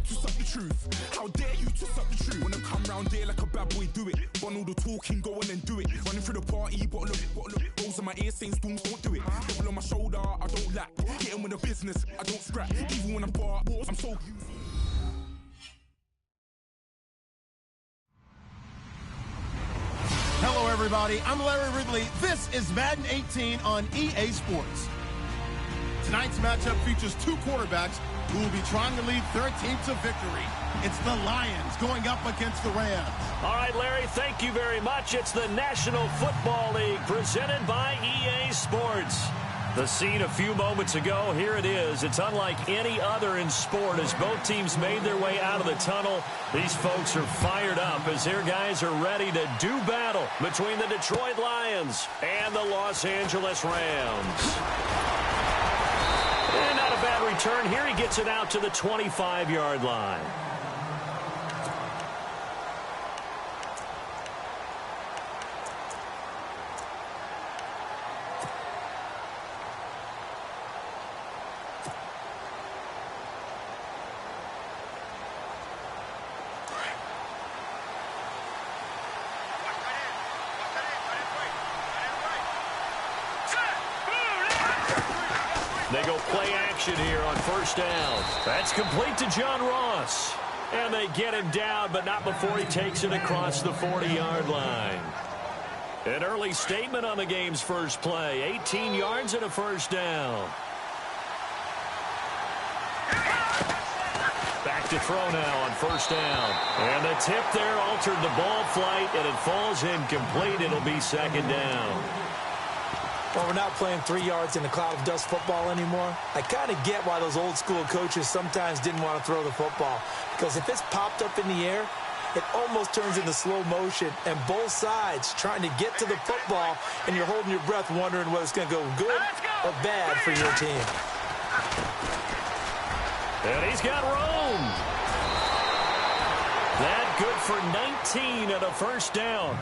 twist up the truth? How dare you twist up the truth? When I come round there like a bad boy, do it. Run all the talking, go on and do it. Running through the party, bottle up. Rolls in my ear saying storms, don't do it. Double on my shoulder, I don't lack. Getting with the business, I don't scrap. Even when I'm bar, I'm so... Hello, everybody. I'm Larry Ridley. This is Madden 18 on EA Sports. Tonight's matchup features two quarterbacks who will be trying to lead their team to victory. It's the Lions going up against the Rams. All right, Larry, thank you very much. It's the National Football League presented by EA Sports. The scene a few moments ago, here it is. It's unlike any other in sport as both teams made their way out of the tunnel. These folks are fired up as their guys are ready to do battle between the Detroit Lions and the Los Angeles Rams. And not a bad return here. He gets it out to the 25-yard line. They go play action here on first down. That's complete to John Ross. And they get him down, but not before he takes it across the 40-yard line. An early statement on the game's first play. 18 yards and a first down. Back to throw now on first down. And the tip there altered the ball flight, and it falls incomplete. It'll be second down. Well, we're not playing 3 yards in a cloud of dust football anymore. I kind of get why those old school coaches sometimes didn't want to throw the football. Because if it's popped up in the air, it almost turns into slow motion. And both sides trying to get to the football, and you're holding your breath wondering whether it's going to go good or bad for your team. And he's got room. That good for 19 and a first down.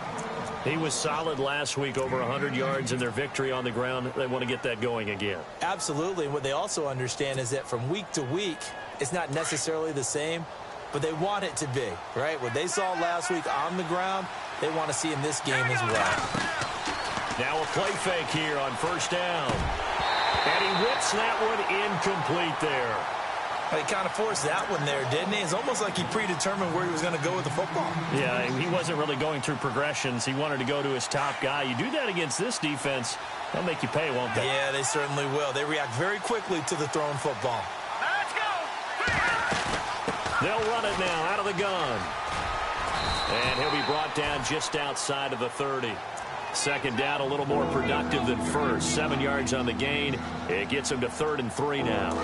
He was solid last week, over 100 yards in their victory on the ground. They want to get that going again. Absolutely. What they also understand is that from week to week, it's not necessarily the same, but they want it to be, right? What they saw last week on the ground, they want to see in this game as well. Now a play fake here on first down. And he whips that one incomplete there. He kind of forced that one there, didn't he? It's almost like he predetermined where he was going to go with the football. Yeah, he wasn't really going through progressions. He wanted to go to his top guy. You do that against this defense, they'll make you pay, won't they? Yeah, they certainly will. They react very quickly to the thrown football. Let's go! They'll run it now out of the gun. And he'll be brought down just outside of the 30. Second down, a little more productive than first. 7 yards on the gain. It gets him to 3rd and 3 now.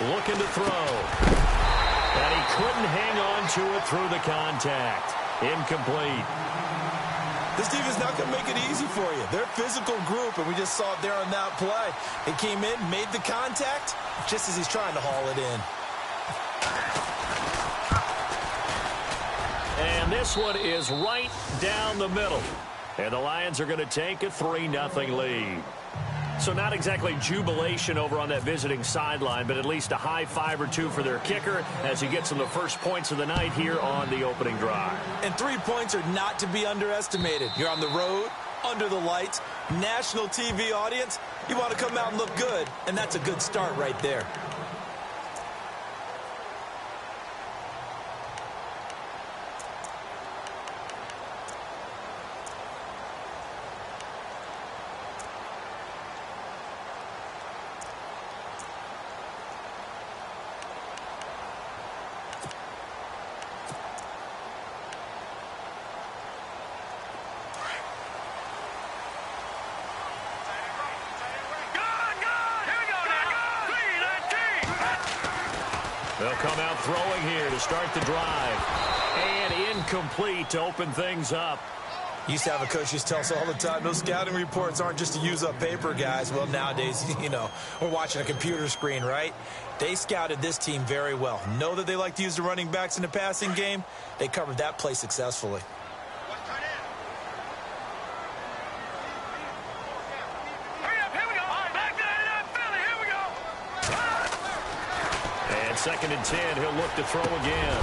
Looking to throw. And he couldn't hang on to it through the contact. Incomplete. This defense not going to make it easy for you. They're a physical group, and we just saw it there on that play. They came in, made the contact, just as he's trying to haul it in. And this one is right down the middle. And the Lions are going to take a 3-0 lead. So not exactly jubilation over on that visiting sideline, but at least a high 5 or 2 for their kicker as he gets them the first points of the night here on the opening drive. And 3 points are not to be underestimated. You're on the road, under the lights, national TV audience. You want to come out and look good, and that's a good start right there. They'll come out throwing here to start the drive. And incomplete to open things up. Used to have a coach used to tell us all the time, those scouting reports aren't just to use up paper, guys. Well, nowadays, you know, we're watching a computer screen, right? They scouted this team very well. Know that they like to use the running backs in the passing game. They covered that play successfully. 2nd and 10, he'll look to throw again.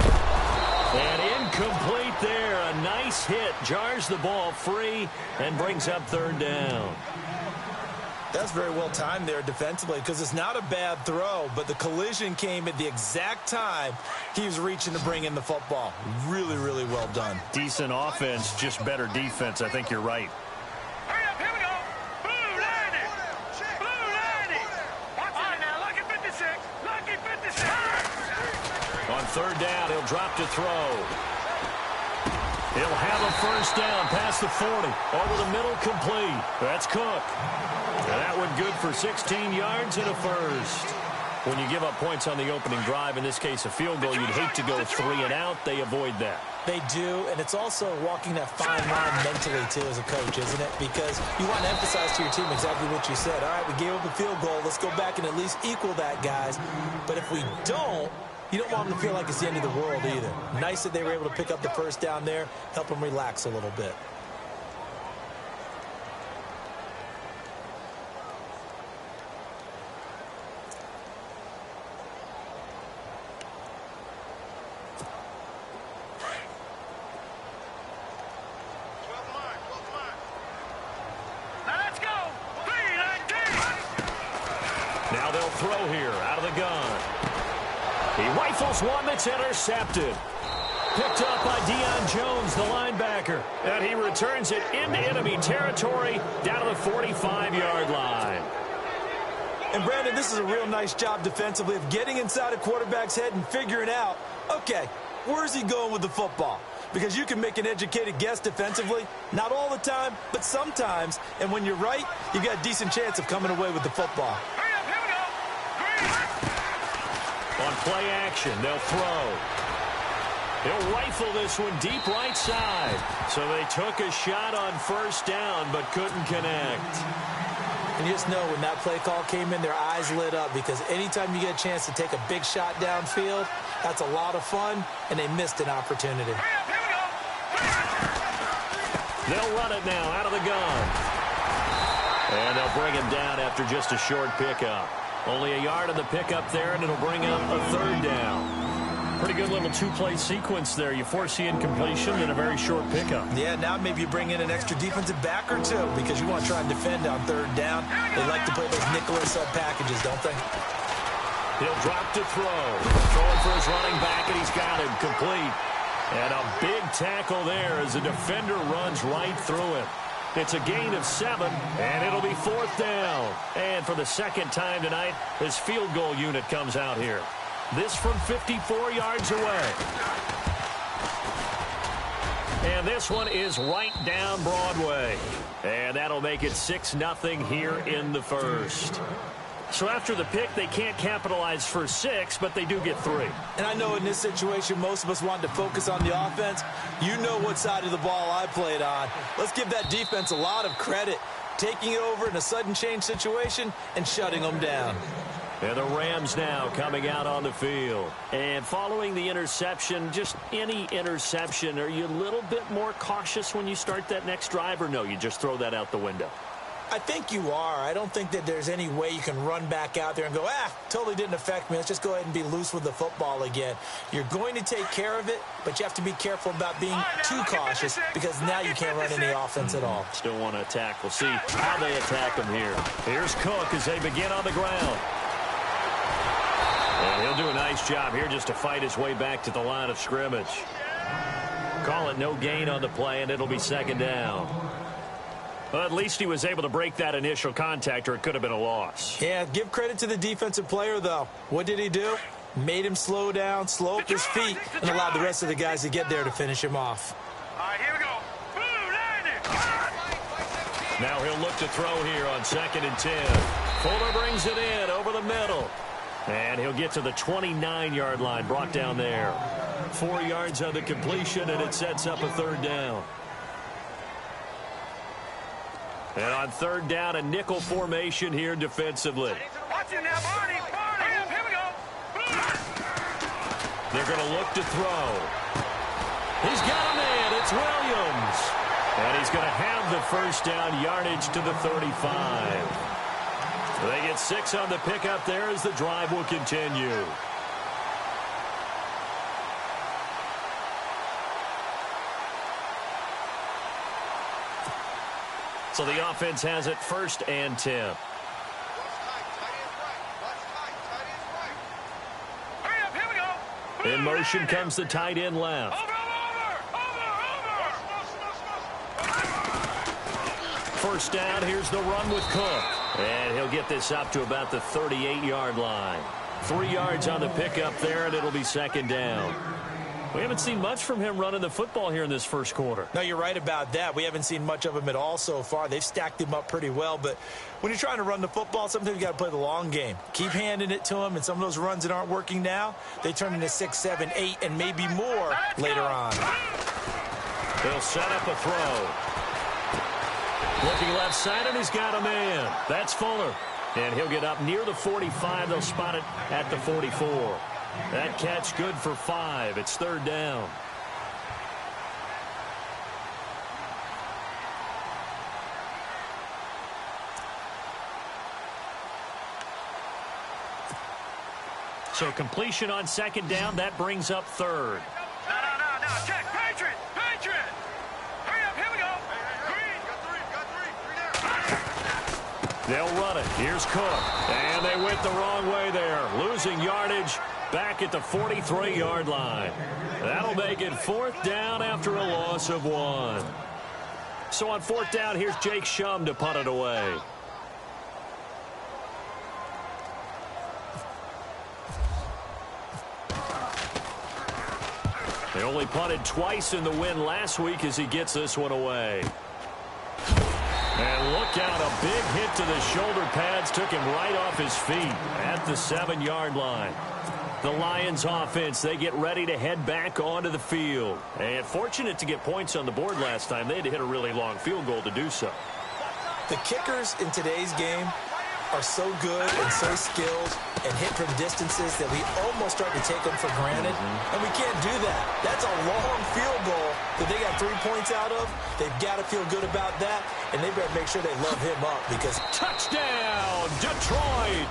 And incomplete there. A nice hit. Jars the ball free and brings up 3rd down. That's very well timed there defensively because it's not a bad throw, but the collision came at the exact time he was reaching to bring in the football. Really, really well done. Decent offense, just better defense. I think you're right. Hurry up, here we go. Blue line it. Blue line it. Watch it now. Lucky 56. Lucky 56. On 3rd down, he'll drop to throw. He'll have a 1st down past the 40. Over the middle, complete. That's Cook. And that one good for 16 yards and a 1st. When you give up points on the opening drive, in this case a field goal, you'd hate to go 3 and out. They avoid that. They do, and it's also walking that fine line mentally, too, as a coach, isn't it? Because you want to emphasize to your team exactly what you said. All right, we gave up a field goal. Let's go back and at least equal that, guys. But if we don't, you don't want them to feel like it's the end of the world either. Nice that they were able to pick up the 1st down there, help them relax a little bit. Now they'll throw here out of the gun. He rifles one that's intercepted. Picked up by Deion Jones, the linebacker. And he returns it into enemy territory down to the 45-yard line. And, Brandon, this is a real nice job defensively of getting inside a quarterback's head and figuring out, okay, where's he going with the football? Because you can make an educated guess defensively, not all the time, but sometimes. And when you're right, you've got a decent chance of coming away with the football. Hurry up, here we go. On play action, they'll throw. He'll rifle this one deep right side. So they took a shot on 1st down, but couldn't connect. And you just know when that play call came in, their eyes lit up because anytime you get a chance to take a big shot downfield, that's a lot of fun, and they missed an opportunity. Hurry up, here we go. They'll run it now out of the gun. And they'll bring him down after just a short pickup. Only a yard on the pickup there, and it'll bring up a 3rd down. Pretty good little 2-play sequence there. You force the incompletion and a very short pickup. Yeah, now maybe you bring in an extra defensive back or two because you want to try and defend on 3rd down. They like to play those nickel or sub packages, don't they? He'll drop to throw. Throwing for his running back, and he's got him complete. And a big tackle there as the defender runs right through him. It's a gain of 7, and it'll be 4th down. And for the 2nd time tonight, his field goal unit comes out here. This from 54 yards away. And this one is right down Broadway. And that'll make it 6-0 here in the 1st. So after the pick, they can't capitalize for 6, but they do get 3. And I know in this situation, most of us wanted to focus on the offense. You know what side of the ball I played on. Let's give that defense a lot of credit. Taking it over in a sudden change situation and shutting them down. And the Rams now coming out on the field. And following the interception, just any interception, are you a little bit more cautious when you start that next drive, or no, you just throw that out the window? I think you are. I don't think that there's any way you can run back out there and go, totally didn't affect me. Let's just go ahead and be loose with the football again. You're going to take care of it, but you have to be careful about being too cautious because now you can't run any offense at all. Still want to attack. We'll see how they attack him here. Here's Cook as they begin on the ground. And he'll do a nice job here just to fight his way back to the line of scrimmage. Call it no gain on the play, and it'll be 2nd down. Well, at least he was able to break that initial contact, or it could have been a loss. Yeah, give credit to the defensive player, though. What did he do? Made him slow down, slow up his feet, and allowed the rest of the guys to get there to finish him off. All right, here we go. Blue line it. Now he'll look to throw here on 2nd and 10. Fuller brings it in over the middle. And he'll get to the 29-yard line, brought down there. 4 yards on the completion, and it sets up a 3rd down. And on 3rd down, a nickel formation here defensively. Watch it now, Barney. Barney. Here we go. They're going to look to throw. He's got a man. It's Williams. And he's going to have the 1st down, yardage to the 35. They get 6 on the pickup there as the drive will continue. So the offense has it 1st and 10. Hurry up, here we go. In motion comes the tight end left. Over. 1st down, here's the run with Cook. And he'll get this up to about the 38-yard line. 3 yards on the pickup there, and it'll be 2nd down. We haven't seen much from him running the football here in this 1st quarter. No, you're right about that. We haven't seen much of him at all so far. They've stacked him up pretty well, but when you're trying to run the football, sometimes you got to play the long game. Keep handing it to him, and some of those runs that aren't working now, they turn into 6, 7, 8, and maybe more later on. They'll set up a throw. Looking left side, and he's got a man. That's Fuller. And he'll get up near the 45. They'll spot it at the 44. That catch good for 5. It's 3rd down. So completion on 2nd down. That brings up 3rd. No. Check. Patriot. Hurry up, here we go. Green. They'll run it. Here's Cook. And they went the wrong way there. Losing yardage back at the 43-yard line. That'll make it 4th down after a loss of 1. So on 4th down, here's Jake Shum to punt it away. They only punted twice in the win last week as he gets this one away. And look out, a big hit to the shoulder pads took him right off his feet at the 7-yard line. The Lions offense, they get ready to head back onto the field. And fortunate to get points on the board last time. They had to hit a really long field goal to do so. The kickers in today's game are so good and so skilled and hit from distances that we almost start to take them for granted. And we can't do that. That's a long field goal that they got 3 points out of. They've got to feel good about that, and they better make sure they love him up because... Touchdown, Detroit!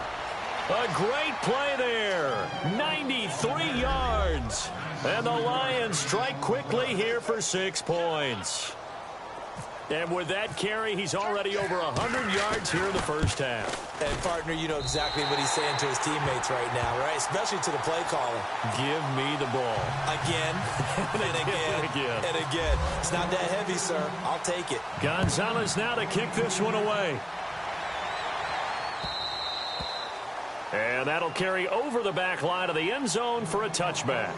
A great play there. 93 yards. And the Lions strike quickly here for 6 points. And with that carry, he's already over 100 yards here in the 1st half. And, partner, you know exactly what he's saying to his teammates right now, right? Especially to the play caller. Give me the ball. Again, and again, and again. It's not that heavy, sir. I'll take it. Gonzalez now to kick this one away. And that'll carry over the back line of the end zone for a touchback.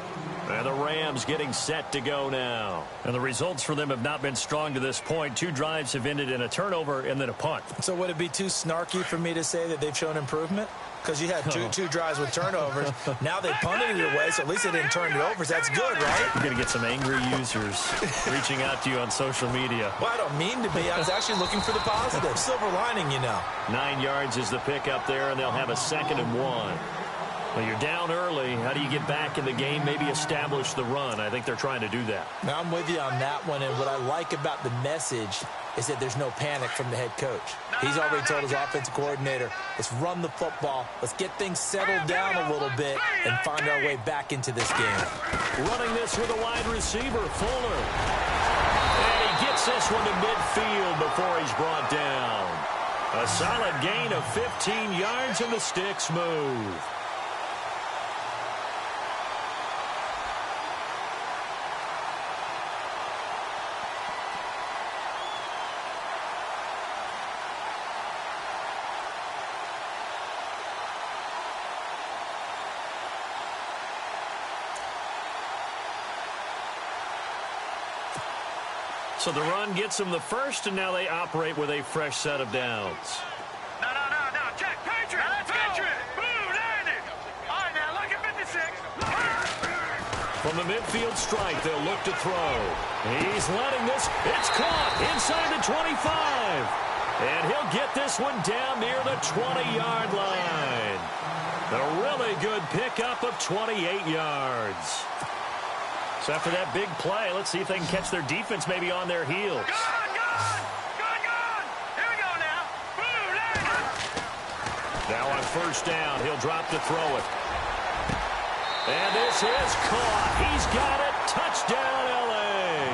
And the Rams getting set to go now. And the results for them have not been strong to this point. 2 drives have ended in a turnover and then a punt. So would it be too snarky for me to say that they've shown improvement? Because you had two drives with turnovers. Now they punted it away, so at least they didn't turn it over. So that's good, right? You're going to get some angry users reaching out to you on social media. Well, I don't mean to be. I was actually looking for the positive. Silver lining, you know. 9 yards is the pickup there, and they'll have a 2nd and 1. Well, you're down early. How do you get back in the game, maybe establish the run? I think they're trying to do that. Now, I'm with you on that one, and what I like about the message is that there's no panic from the head coach. He's already told his offensive coordinator, let's run the football, let's get things settled down a little bit and find our way back into this game. Running this with a wide receiver, Fuller. And he gets this one to midfield before he's brought down. A solid gain of 15 yards, and the sticks move. So the run gets them the first, and now they operate with a fresh set of downs. No. Check. Patriot. Patriot. Blue 90. All right, now look at 56. From the midfield strike, they'll look to throw. He's letting this. It's caught inside the 25. And he'll get this one down near the 20-yard line. A really good pickup of 28 yards. So after that big play, let's see if they can catch their defense maybe on their heels. Gone. Here we go now. Blue 90. Now on 1st down, he'll drop to throw it. And this is caught. He's got it. Touchdown, L.A.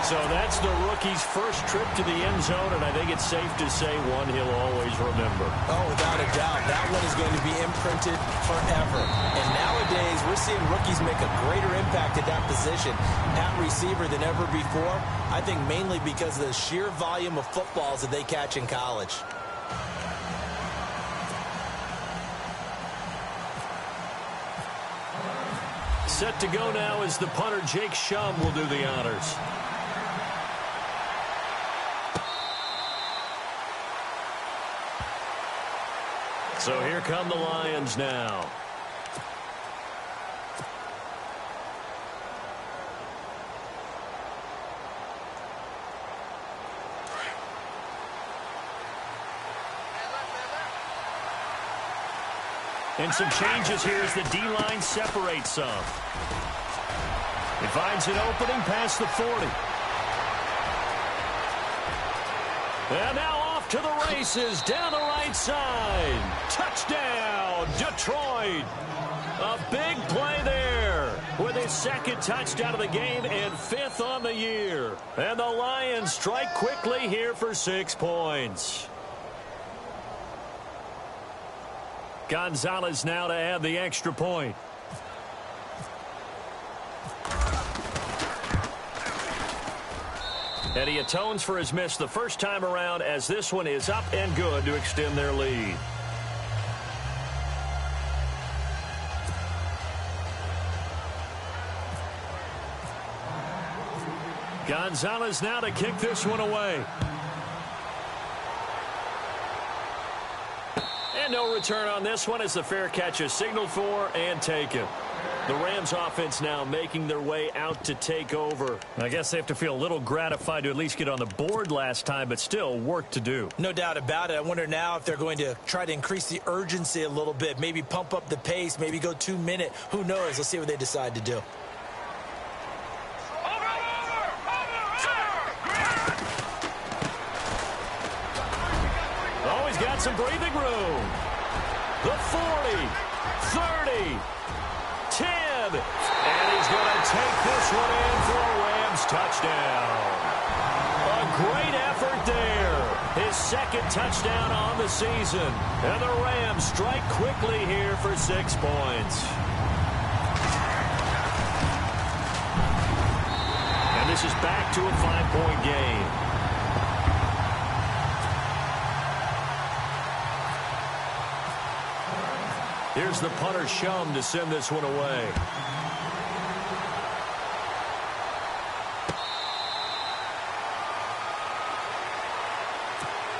So that's the rookie's first trip to the end zone, and I think it's safe to say one he'll always remember. Oh, without a doubt. That one is going to be imprinted forever. And nowadays, we're seeing rookies make a greater impact at that position, at receiver, than ever before. I think mainly because of the sheer volume of footballs that they catch in college. Set to go now is the punter, Jake Shum, will do the honors. So here come the Lions now. And some changes here as the D-line separates some. It finds an opening past the 40. And now off to the races, down the right side. Touchdown, Detroit. A big play there with his second touchdown of the game and 5th on the year. And the Lions strike quickly here for 6 points. Gonzalez now to add the extra point. And he atones for his miss the first time around, as this one is up and good to extend their lead. Gonzalez now to kick this one away. And no return on this one as the fair catch is signaled for and taken. The Rams offense now making their way out to take over. I guess they have to feel a little gratified to at least get on the board last time, but still work to do. No doubt about it. I wonder now if they're going to try to increase the urgency a little bit, maybe pump up the pace, maybe go 2-minute. Who knows? Let's see what they decide to do. Always got some breathing room. The 40, 30, 10, and he's going to take this one in for a Rams touchdown. A great effort there. His second touchdown on the season. And the Rams strike quickly here for 6 points. And this is back to a 5-point game. Here's the punter, Shum, to send this one away.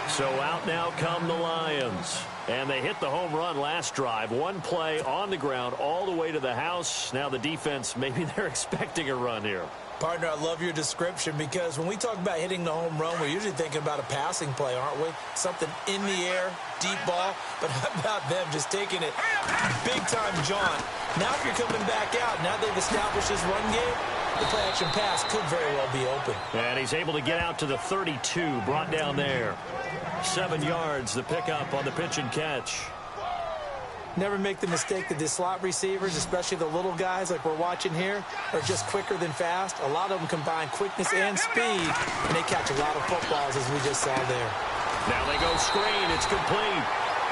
So out now come the Lions. And they hit the home run last drive. One play on the ground all the way to the house. Now the defense, maybe they're expecting a run here. Partner, I love your description because when we talk about hitting the home run, we're usually thinking about a passing play, aren't we? Something in the air, deep ball. But how about them just taking it big-time jaunt? Now if you're coming back out, now they've established this run game, the play-action pass could very well be open. And he's able to get out to the 32, brought down there. 7 yards, the pickup on the pitch and catch. Never make the mistake that the slot receivers, especially the little guys like we're watching here, are just quicker than fast. A lot of them combine quickness and speed, and they catch a lot of footballs, as we just saw there. Now they go screen. It's complete.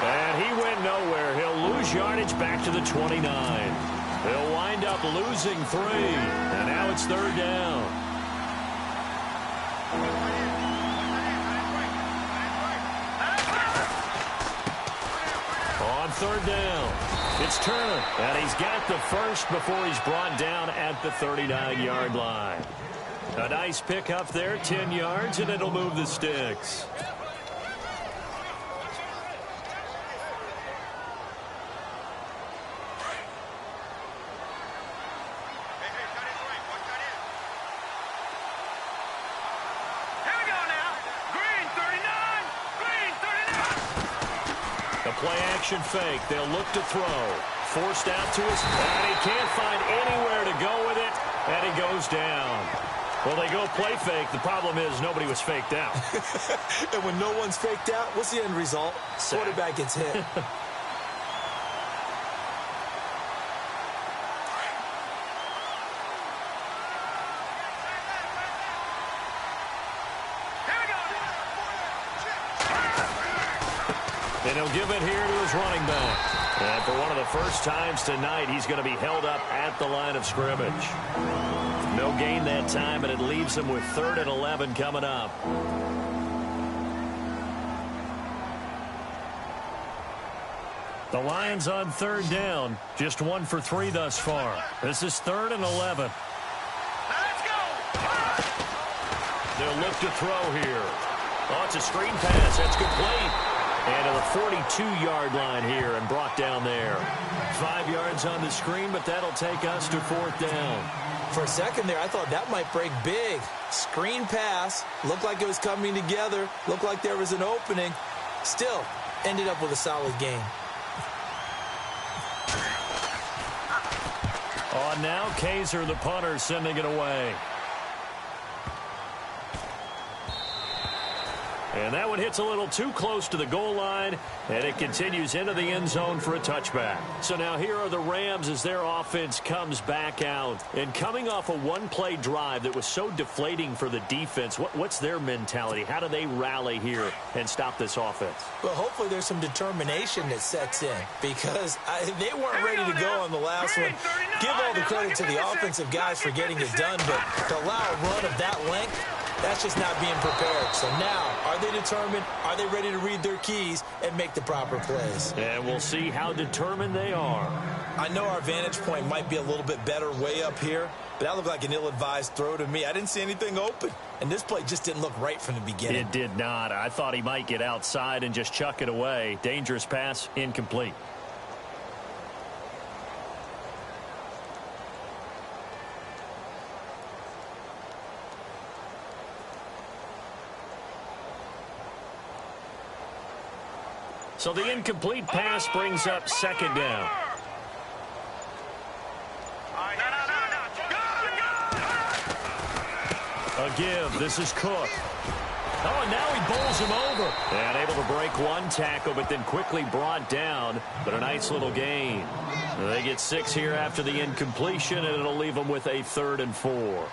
And he went nowhere. He'll lose yardage back to the 29. He'll wind up losing 3. And now it's 3rd down. On 3rd down, it's Turner, and he's got the first before he's brought down at the 39-yard line. A nice pickup there, 10 yards, and it'll move the sticks. Play-action fake. They'll look to throw. Forced out to his... And he can't find anywhere to go with it. And he goes down. Well, they go play fake. The problem is nobody was faked out. And when no one's faked out, what's the end result? Sack. Quarterback gets hit. And he'll give it here to his running back. And for one of the first times tonight, he's going to be held up at the line of scrimmage. No gain that time, and it leaves him with 3rd and 11 coming up. The Lions on 3rd down. Just 1 for 3 thus far. This is 3rd and 11. Let's go! They'll look to throw here. Oh, it's a screen pass. That's complete. And to the 42-yard line here and brought down there. 5 yards on the screen, but that'll take us to 4th down. For a second there, I thought that might break big. Screen pass. Looked like it was coming together. Looked like there was an opening. Still, ended up with a solid game. On now, Kaiser, the punter, sending it away. And that one hits a little too close to the goal line, and it continues into the end zone for a touchback. So now here are the Rams as their offense comes back out. And coming off a one-play drive that was so deflating for the defense, what's their mentality? How do they rally here and stop this offense? Well, hopefully there's some determination that sets in because they weren't ready to go on the last one. Give all the credit to the offensive guys for getting it done, but to allow a run of that length, that's just not being prepared. So now, are they determined? Are they ready to read their keys and make the proper plays? And we'll see how determined they are. I know our vantage point might be a little bit better way up here, but that looked like an ill-advised throw to me. I didn't see anything open, and this play just didn't look right from the beginning. It did not. I thought he might get outside and just chuck it away. Dangerous pass, incomplete. So the incomplete pass brings up 2nd down. A give. This is Cook. Oh, and now he bowls him over. And able to break one tackle, but then quickly brought down. But a nice little gain. They get 6 here after the incompletion, and it'll leave them with a 3rd and 4.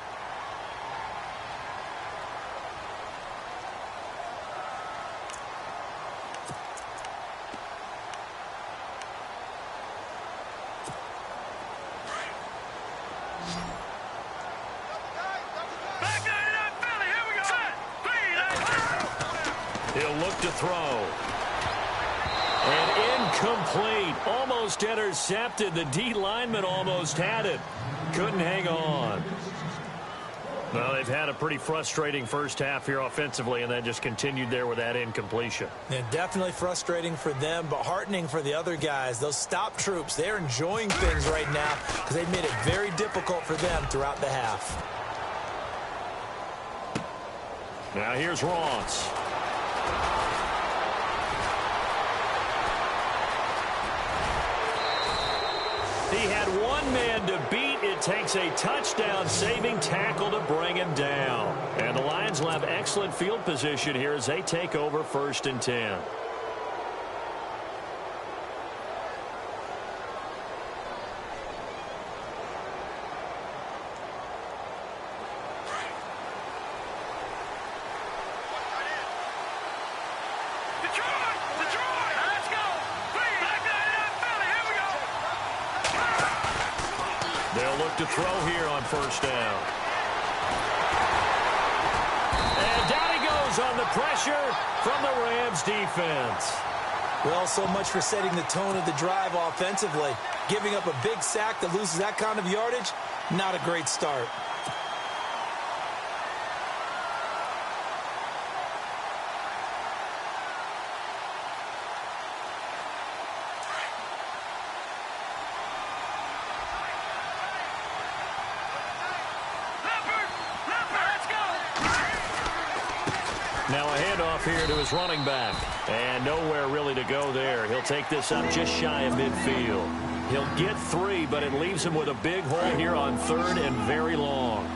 He'll look to throw. And incomplete. Almost intercepted. The D lineman almost had it. Couldn't hang on. Well, they've had a pretty frustrating first half here offensively, and then just continued there with that incompletion. Yeah, definitely frustrating for them, but heartening for the other guys. Those stop troops, they're enjoying things right now because they've made it very difficult for them throughout the half. Now here's Ross. He had one man to beat. It takes a touchdown-saving tackle to bring him down. And the Lions will have excellent field position here as they take over 1st and 10. They'll look to throw here on 1st down. And down he goes on the pressure from the Rams defense. Well, so much for setting the tone of the drive offensively. Giving up a big sack that loses that kind of yardage, not a great start. Now a handoff here to his running back. And nowhere really to go there. He'll take this up just shy of midfield. He'll get 3, but it leaves him with a big hole here on 3rd and very long.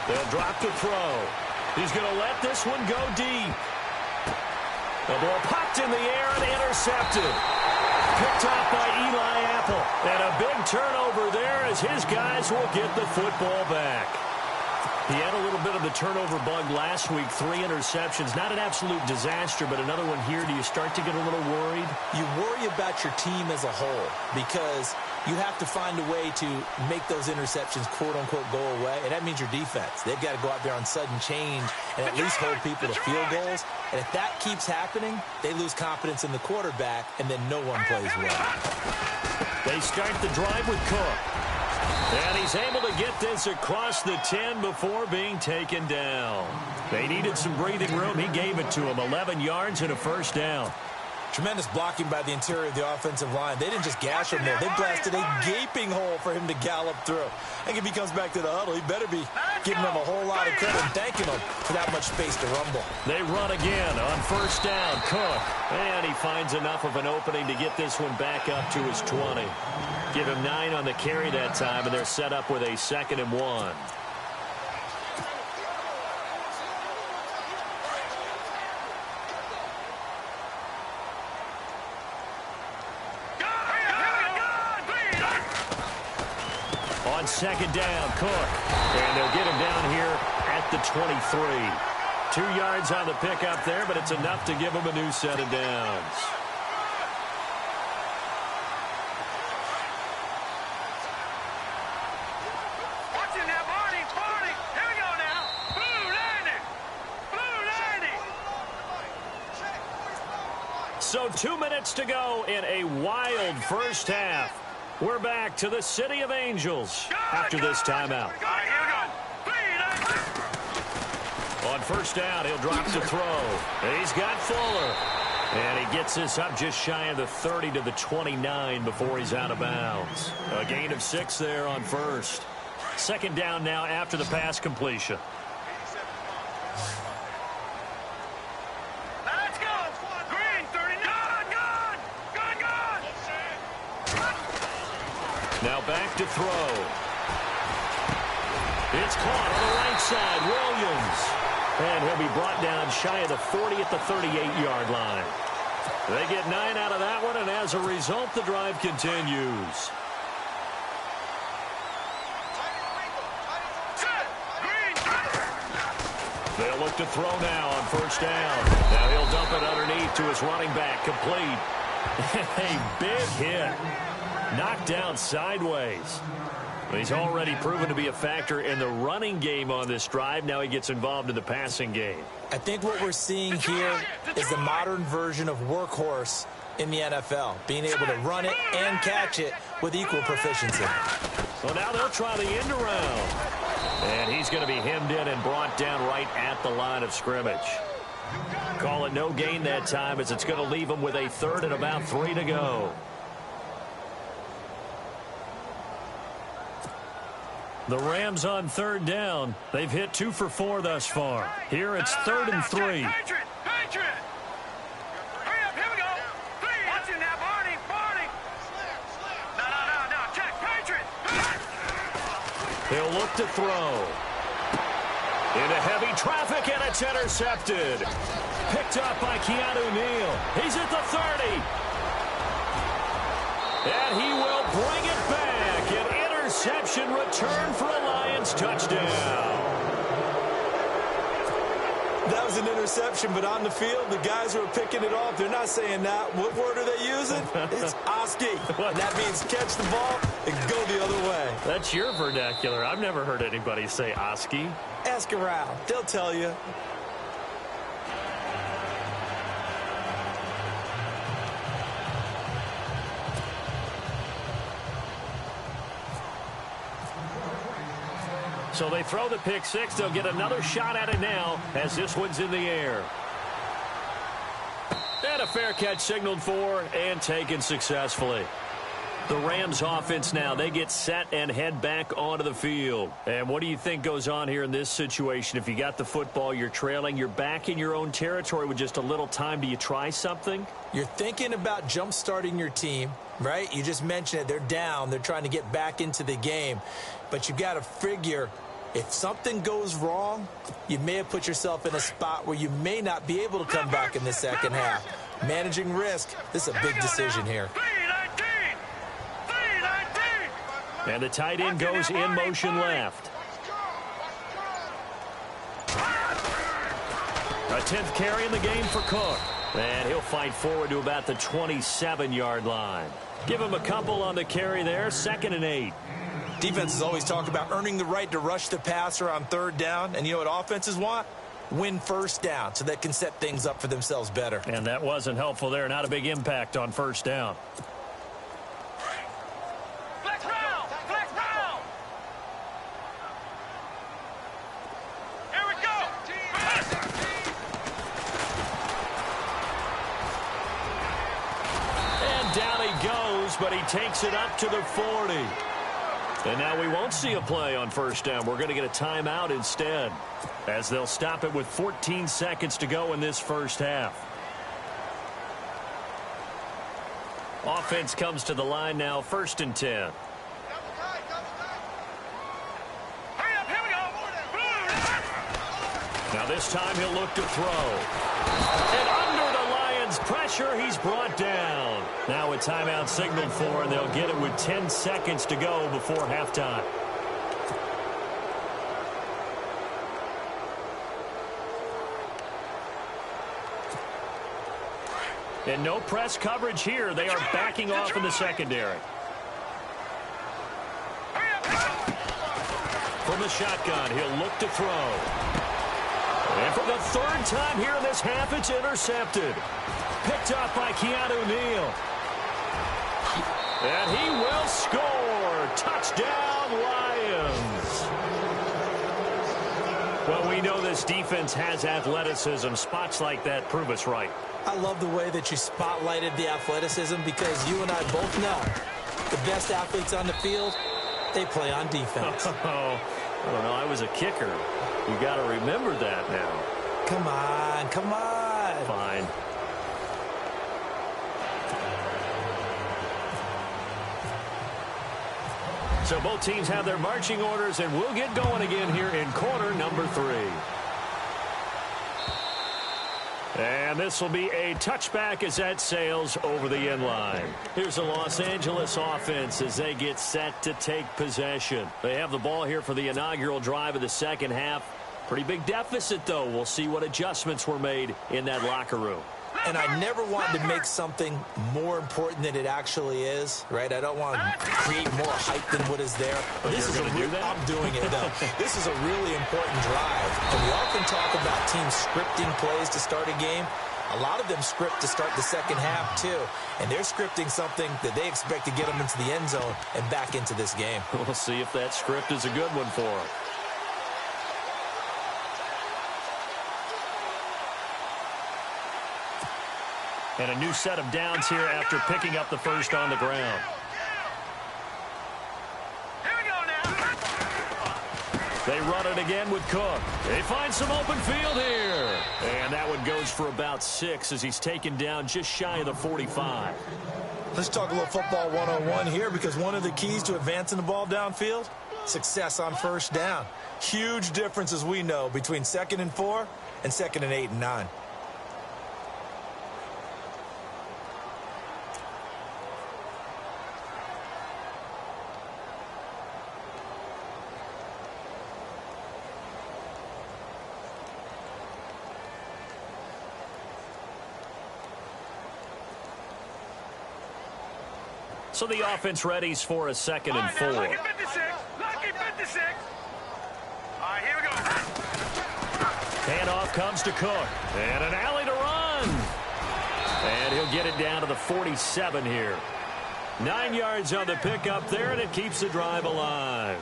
They'll drop to throw. He's going to let this one go deep. The ball popped in the air and intercepted. Picked off by Eli Apple. And a big turnover there as his guys will get the football back. He had a little bit of the turnover bug last week, 3 interceptions. Not an absolute disaster, but another one here. Do you start to get a little worried? You worry about your team as a whole because you have to find a way to make those interceptions, quote-unquote, go away, and that means your defense. They've got to go out there on sudden change and at least hold people to field goals. And if that keeps happening, they lose confidence in the quarterback, and then no one plays well. They start the drive with Cook. And he's able to get this across the 10 before being taken down. They needed some breathing room. He gave it to him. 11 yards and a first down. Tremendous blocking by the interior of the offensive line. They didn't just gash him there. They blasted a gaping hole for him to gallop through. I think if he comes back to the huddle, he better be giving them a whole lot of credit and thanking them for that much space to rumble. They run again on first down. Cook. And he finds enough of an opening to get this one back up to his 20. Give him 9 on the carry that time, and they're set up with a 2nd and 1. On 2nd down, Cook. And they'll get him down here at the 23. 2 yards on the pickup there, but it's enough to give him a new set of downs. So 2 minutes to go in a wild first half. We're back to the City of Angels after this timeout. On first down, he'll drop to throw. He's got Fuller. And he gets this up just shy of the 30 to the 29 before he's out of bounds. A gain of 6 there on first. 2nd down now after the pass completion. Now back to throw. It's caught on the right side. Williams. And he'll be brought down shy of the 40 at the 38-yard line. They get 9 out of that one, and as a result, the drive continues. They'll look to throw now on first down. Now he'll dump it underneath to his running back. Complete. A big hit. Knocked down sideways. He's already proven to be a factor in the running game on this drive. Now he gets involved in the passing game. I think what we're seeing here is the modern version of workhorse in the NFL, being able to run it and catch it with equal proficiency. Well, now they'll try the end around. And he's going to be hemmed in and brought down right at the line of scrimmage. Call it no gain that time, as it's going to leave him with a 3rd and about 3 to go. The Rams on 3rd down. They've hit 2 for 4 thus far. Here it's 3rd and 3. Patriot! Hurry up, here we go! Watch it now, Barney! No, check, Patriot! He'll look to throw. Into heavy traffic, and it's intercepted. Picked up by Keanu Neal. He's at the 30. And he will bring it back. An interception return for a Lions touchdown. That was an interception, but on the field, the guys who are picking it off, they're not saying that. What word are they using? It's Oski. That means catch the ball and go the other way. That's your vernacular. I've never heard anybody say Oski. Ask around. They'll tell you. So they throw the pick 6. They'll get another shot at it now as this one's in the air. And a fair catch signaled for and taken successfully. The Rams offense now, they get set and head back onto the field. And what do you think goes on here in this situation? If you got the football, you're trailing, you're back in your own territory with just a little time. Do you try something? You're thinking about jump-starting your team, right? You just mentioned it. They're down. They're trying to get back into the game. But you got to figure, if something goes wrong, you may have put yourself in a spot where you may not be able to come back in the second half. Managing risk, this is a big decision here. And the tight end goes in motion left. A 10th carry in the game for Cook. And he'll fight forward to about the 27-yard line. Give him a couple on the carry there, 2nd and 8. Defenses always talk about earning the right to rush the passer on 3rd down. And you know what offenses want? Win 1st down so they can set things up for themselves better. And that wasn't helpful there. Not a big impact on 1st down. Flex round! Flex round! Here we go! And down he goes, but he takes it up to the 40. And now we won't see a play on 1st down. We're going to get a timeout instead, as they'll stop it with 14 seconds to go in this 1st half. Offense comes to the line now, 1st and 10. Hurry up, here we go! Now this time he'll look to throw. And under the Lions' pressure, he's brought down. Now a timeout signaled for, and they'll get it with 10 seconds to go before halftime. And no press coverage here. They are backing off in the secondary. From the shotgun, he'll look to throw. And for the 3rd time here in this half, it's intercepted. Picked up by Keanu Neal. And he will score. Touchdown, Lions. Well, we know this defense has athleticism. Spots like that prove us right. I love the way that you spotlighted the athleticism, because you and I both know the best athletes on the field, they play on defense. Oh, I don't know. I was a kicker. You got to remember that now. Come on, come on. Fine. So both teams have their marching orders, and we'll get going again here in quarter number 3. And this will be a touchback as that sails over the end line. Here's the Los Angeles offense as they get set to take possession. They have the ball here for the inaugural drive of the 2nd half. Pretty big deficit, though. We'll see what adjustments were made in that locker room. And I never wanted to make something more important than it actually is, right? I don't want to create more hype than what is there. But this is I'm doing it, though. This is a really important drive. And we often talk about teams scripting plays to start a game. A lot of them script to start the 2nd half, too. And they're scripting something that they expect to get them into the end zone and back into this game. We'll see if that script is a good one for them. And a new set of downs here after picking up the 1st on the ground. Here we go now! They run it again with Cook. They find some open field here. And that one goes for about 6 as he's taken down just shy of the 45. Let's talk a little football 101 here, because one of the keys to advancing the ball downfield, success on 1st down. Huge difference, as we know, between 2nd and 4 and 2nd and 8 and 9. So the offense readies for a 2nd and 4. Lucky 56! Lucky 56! All right, here we go. Handoff comes to Cook. And an alley to run. And he'll get it down to the 47 here. 9 yards on the pickup there, and it keeps the drive alive.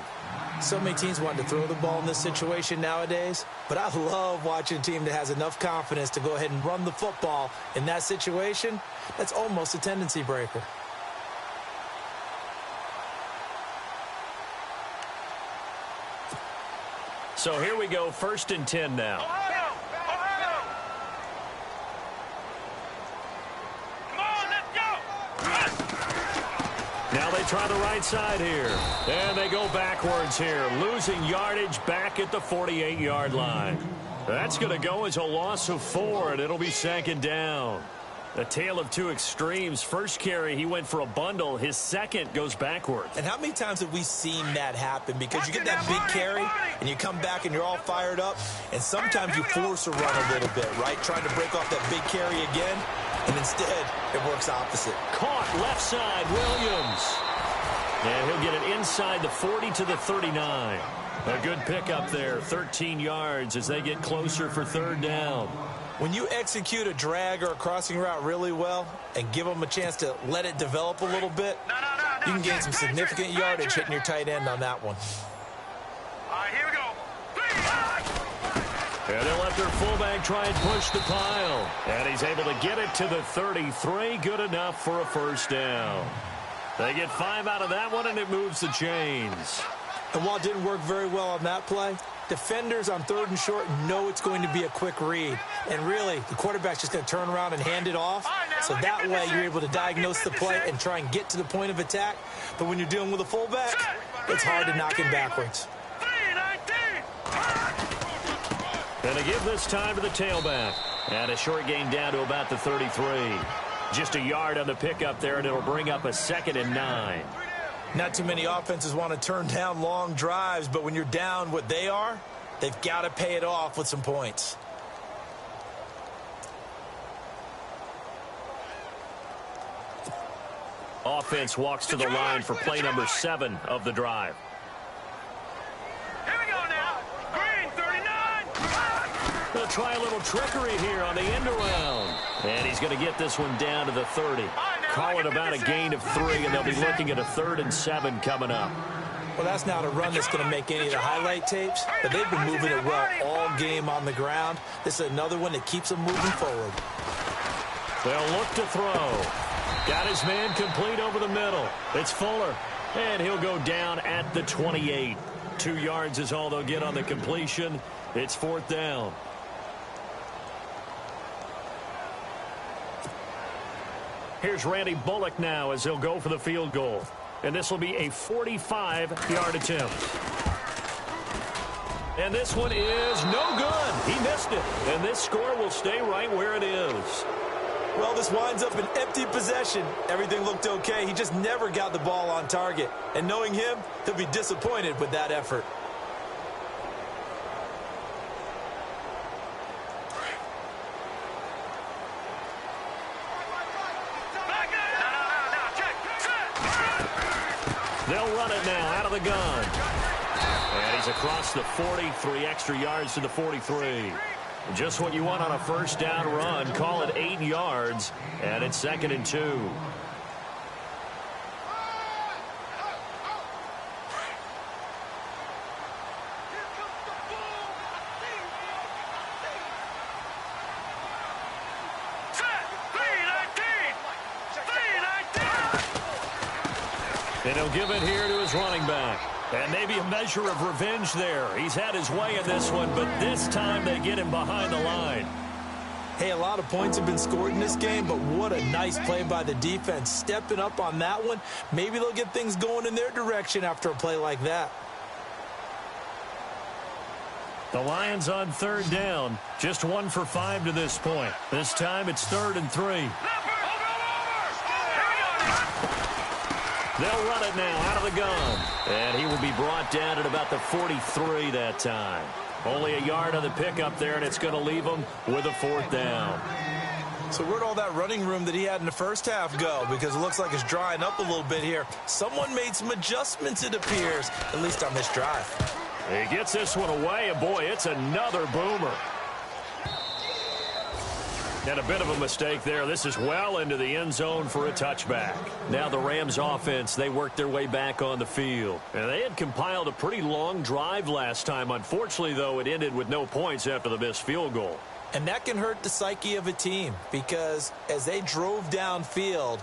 So many teams want to throw the ball in this situation nowadays, but I love watching a team that has enough confidence to go ahead and run the football in that situation. That's almost a tendency breaker. So here we go, 1st and 10 now. Ohio! Ohio! Come on, let's go! Now they try the right side here. And they go backwards here, losing yardage back at the 48-yard line. That's going to go as a loss of 4, and it'll be 2nd down. A tale of two extremes. First carry, he went for a bundle. His second goes backwards. And how many times have we seen that happen? Because you get that big carry, and you come back and you're all fired up, and sometimes you force a run a little bit, right? Trying to break off that big carry again, and instead it works opposite. Caught left side, Williams. And he'll get it inside the 40 to the 39. A good pickup there, 13 yards as they get closer for third down. When you execute a drag or a crossing route really well and give them a chance to let it develop a little bit, you can gain some significant yardage hitting your tight end on that one. All right, here we go. And they'll let their fullback try and push the pile. And he's able to get it to the 33. Good enough for a first down. They get 5 out of that one, and it moves the chains. And while it didn't work very well on that play, defenders on 3rd and short know it's going to be a quick read. And really, the quarterback's just going to turn around and hand it off. So that way, you're able to diagnose the play and try and get to the point of attack. But when you're dealing with a fullback, it's hard to knock him backwards. And they give this time to the tailback. And a short gain down to about the 33. Just a yard on the pickup there, and it'll bring up a 2nd and 9. Not too many offenses want to turn down long drives, but when you're down what they are, they've got to pay it off with some points. Offense walks to the line for play number 7 of the drive. Here we go now. Green, 39. They'll try a little trickery here on the end around. And he's going to get this one down to the 30. Call it about a gain of 3, and they'll be looking at a 3rd and 7 coming up. Well, that's not a run that's going to make any of the highlight tapes, but they've been moving it well all game on the ground. This is another one that keeps them moving forward. They'll look to throw. Got his man complete over the middle. It's Fuller, and he'll go down at the 28. 2 yards is all they'll get on the completion. It's 4th down. Here's Randy Bullock now as he'll go for the field goal. And this will be a 45-yard attempt. And this one is no good. He missed it. And this score will stay right where it is. Well, this winds up an empty possession. Everything looked okay. He just never got the ball on target. And knowing him, he'll be disappointed with that effort. They'll run it now out of the gun. And he's across the 40, 3 extra yards to the 43. Just what you want on a first down run. Call it 8 yards, and it's 2nd and 2. And he'll give it here to his running back. And maybe a measure of revenge there. He's had his way in this one, but this time they get him behind the line. Hey, a lot of points have been scored in this game, but what a nice play by the defense. Stepping up on that one, maybe they'll get things going in their direction after a play like that. The Lions on 3rd down. Just 1 for 5 to this point. This time it's 3rd and 3. They'll run it now out of the gun. And he will be brought down at about the 43 that time. Only a yard on the pickup there, and it's going to leave him with a 4th down. So where'd all that running room that he had in the first half go? Because it looks like it's drying up a little bit here. Someone made some adjustments, it appears, at least on this drive. He gets this one away, and boy, it's another boomer. And a bit of a mistake there. This is well into the end zone for a touchback. Now the Rams offense, they worked their way back on the field. And they had compiled a pretty long drive last time. Unfortunately, though, it ended with no points after the missed field goal. And that can hurt the psyche of a team because as they drove downfield,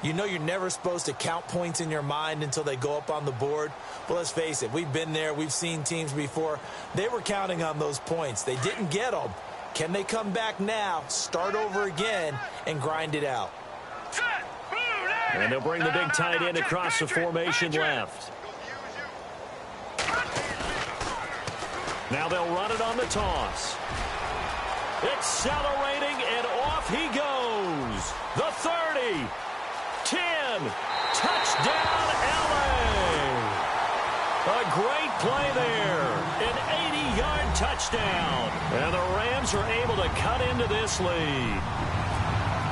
you know you're never supposed to count points in your mind until they go up on the board. Well, let's face it, we've been there. We've seen teams before. They were counting on those points. They didn't get them. Can they come back now, start over again, and grind it out? And they'll bring the big tight end across the formation left. Now they'll run it on the toss. Accelerating, and off he goes. The 30. 10. Touchdown, LA. A great play there. An 80-yard touchdown. And the Rams are able to cut into this lead.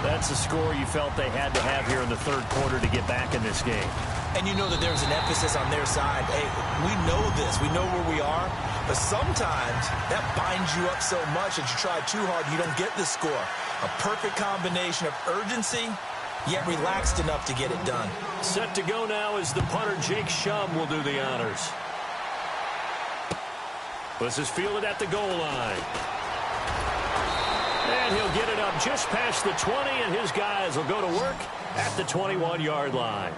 That's a score you felt they had to have here in the third quarter to get back in this game. And you know that there's an emphasis on their side. Hey, we know this. We know where we are. But sometimes that binds you up so much that you try too hard, you don't get the score. A perfect combination of urgency, yet relaxed enough to get it done. Set to go now as the punter Jake Shum will do the honors. This is fielded at the goal line. And he'll get it up just past the 20, and his guys will go to work at the 21-yard line.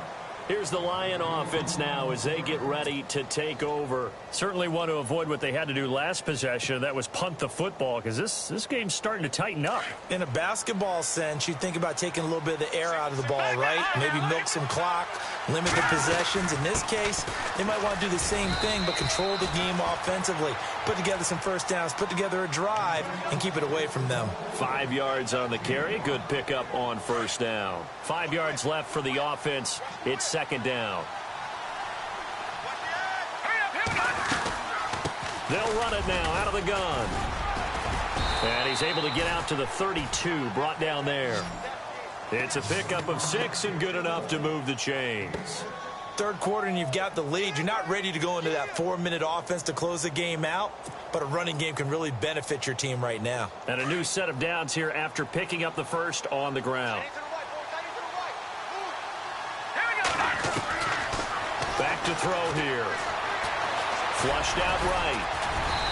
Here's the Lion offense now as they get ready to take over. Certainly want to avoid what they had to do last possession. That was punt the football, because this game's starting to tighten up. In a basketball sense, you think about taking a little bit of the air out of the ball, right? Maybe milk some clock, limit the possessions. In this case, they might want to do the same thing, but control the game offensively. Put together some first downs, put together a drive, and keep it away from them. 5 yards on the carry. Good pickup on first down. 5 yards left for the offense. It's second down. They'll run it now out of the gun. And he's able to get out to the 32, brought down there. It's a pickup of 6 and good enough to move the chains. Third quarter and you've got the lead. You're not ready to go into that 4-minute offense to close the game out, but a running game can really benefit your team right now. And a new set of downs here after picking up the first on the ground. Back to throw here. Flushed out right.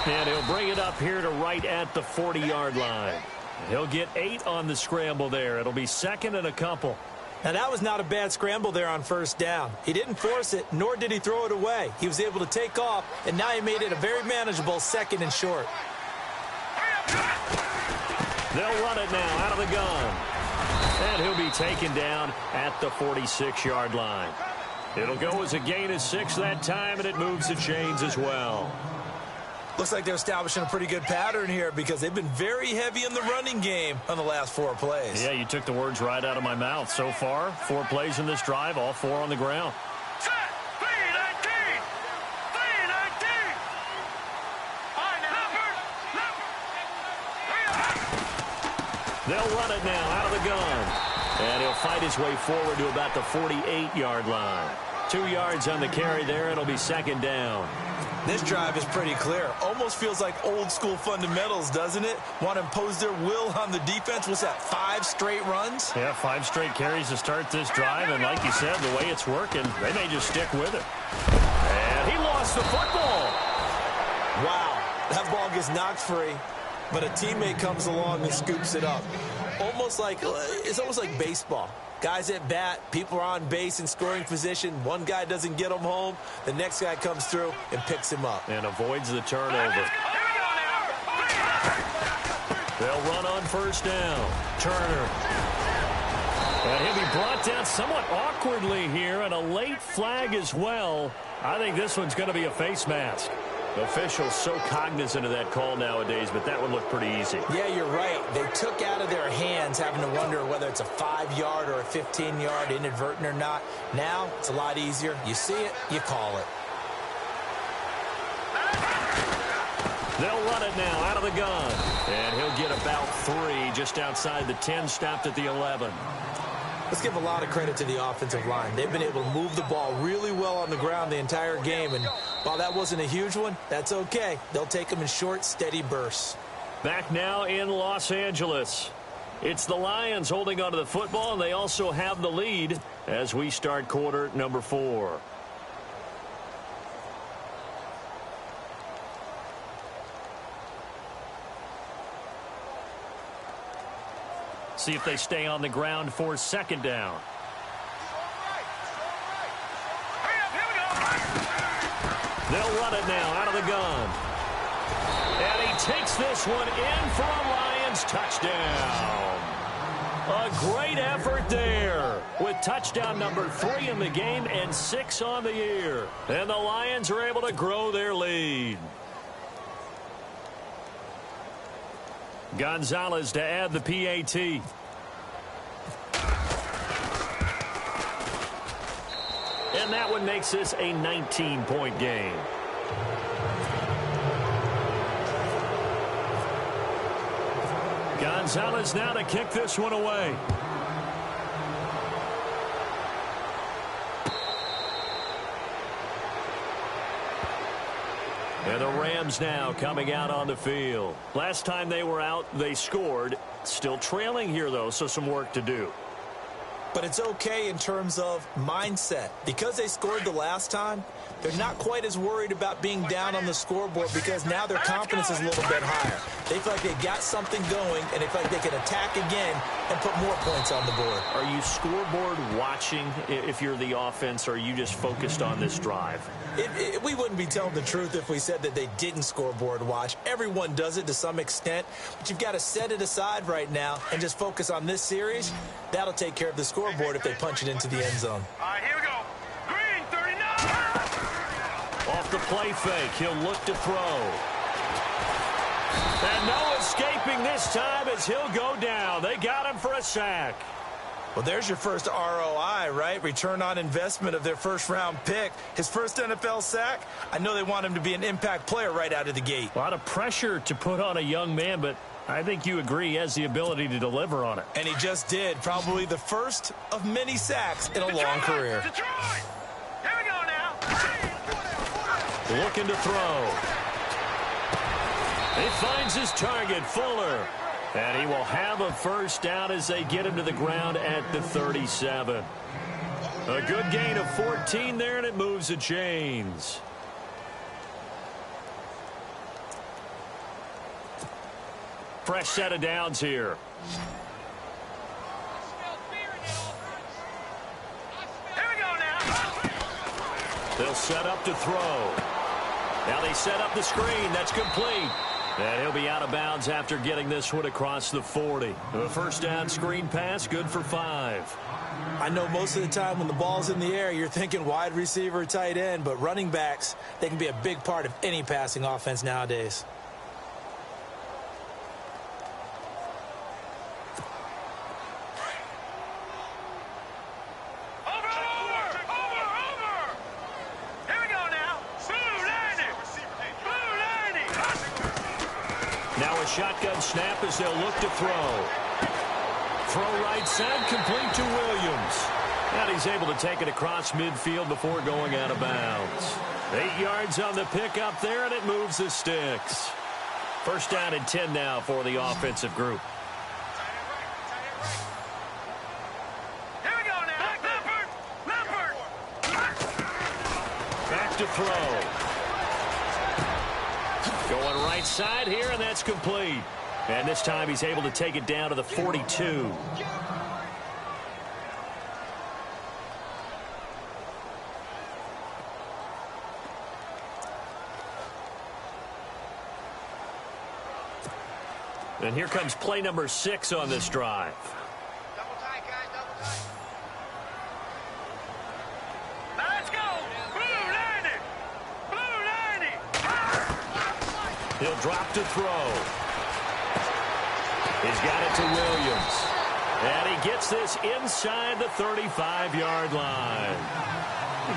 And he'll bring it up here to right at the 40-yard line. He'll get 8 on the scramble there. It'll be second and a couple. Now, that was not a bad scramble there on first down. He didn't force it, nor did he throw it away. He was able to take off, and now he made it a very manageable second and short. They'll run it now out of the gun. And he'll be taken down at the 46-yard line. It'll go as a gain of 6 that time, and it moves the chains as well. Looks like they're establishing a pretty good pattern here because they've been very heavy in the running game on the last 4 plays. Yeah, you took the words right out of my mouth. So far, 4 plays in this drive, all 4 on the ground. Set, 319, 319. They'll run it now out of the gun. And he'll fight his way forward to about the 48-yard line. 2 yards on the carry there, and it'll be second down. This drive is pretty clear. Almost feels like old school fundamentals, doesn't it? Want to impose their will on the defense. What's that, 5 straight runs? Yeah, 5 straight carries to start this drive, and like you said, the way it's working, they may just stick with it. And he lost the football. Wow, that ball gets knocked free, but a teammate comes along and scoops it up. It's almost like baseball. Guys at bat, people are on base in scoring position. One guy doesn't get him home. The next guy comes through and picks him up. And avoids the turnover. They'll run on first down. Turner. And he'll be brought down somewhat awkwardly here, and a late flag as well. I think this one's going to be a face mask. Officials so cognizant of that call nowadays, but that would look pretty easy. Yeah, you're right. They took out of their hands having to wonder whether it's a 5-yard or a 15-yard, inadvertent or not. Now, it's a lot easier. You see it, you call it. They'll run it now out of the gun. And he'll get about 3 just outside the 10, stopped at the 11. Let's give a lot of credit to the offensive line. They've been able to move the ball really well on the ground the entire game. And while that wasn't a huge one, that's okay. They'll take them in short, steady bursts. Back now in Los Angeles. It's the Lions holding onto the football, and they also have the lead as we start quarter number 4. See if they stay on the ground for second down. They'll run it now out of the gun. And he takes this one in for a Lions touchdown. A great effort there with touchdown number 3 in the game and 6 on the year. And the Lions are able to grow their lead. Gonzalez to add the PAT. And that one makes this a 19-point game. Gonzalez now to kick this one away. And the Rams now coming out on the field. Last time they were out, they scored. Still trailing here, though, so some work to do. But it's okay in terms of mindset. Because they scored the last time, they're not quite as worried about being down on the scoreboard because now their confidence is a little bit higher. They feel like they got something going, and they feel like they can attack again and put more points on the board. Are you scoreboard watching if you're the offense, or are you just focused on this drive? We wouldn't be telling the truth if we said that they didn't scoreboard watch. Everyone does it to some extent, but you've got to set it aside right now and just focus on this series. That'll take care of the scoreboard if they punch it into the end zone. All right, here we go. Green, 39. Off the play fake, he'll look to throw. And no escaping this time as he'll go down. They got him for a sack. Well, there's your first ROI, right? Return on investment of their first-round pick. His first NFL sack. I know they want him to be an impact player right out of the gate. A lot of pressure to put on a young man, but I think you agree he has the ability to deliver on it. And he just did. Probably the first of many sacks in a long career. Detroit. Here we go now. Looking to throw. He finds his target, Fuller. And he will have a first down as they get him to the ground at the 37. A good gain of 14 there, and it moves the chains. Fresh set of downs here. Here we go now. They'll set up to throw. Now they set up the screen. That's complete. And he'll be out of bounds after getting this one across the 40. A first down screen pass, good for 5. I know most of the time when the ball's in the air, you're thinking wide receiver, tight end, but running backs, they can be a big part of any passing offense nowadays. Shotgun snap as they'll look to throw. Throw right side, complete to Williams. And he's able to take it across midfield before going out of bounds. 8 yards on the pickup there, and it moves the sticks. First down and 10 now for the offensive group. Here we go now. Leopard. Back to throw. Going right side here, and that's complete. And this time he's able to take it down to the 42. And here comes play number 6 on this drive. Double tight, guys, double tight. Let's go. Blue landing. He'll drop to throw. He's got it to Williams. And he gets this inside the 35-yard line.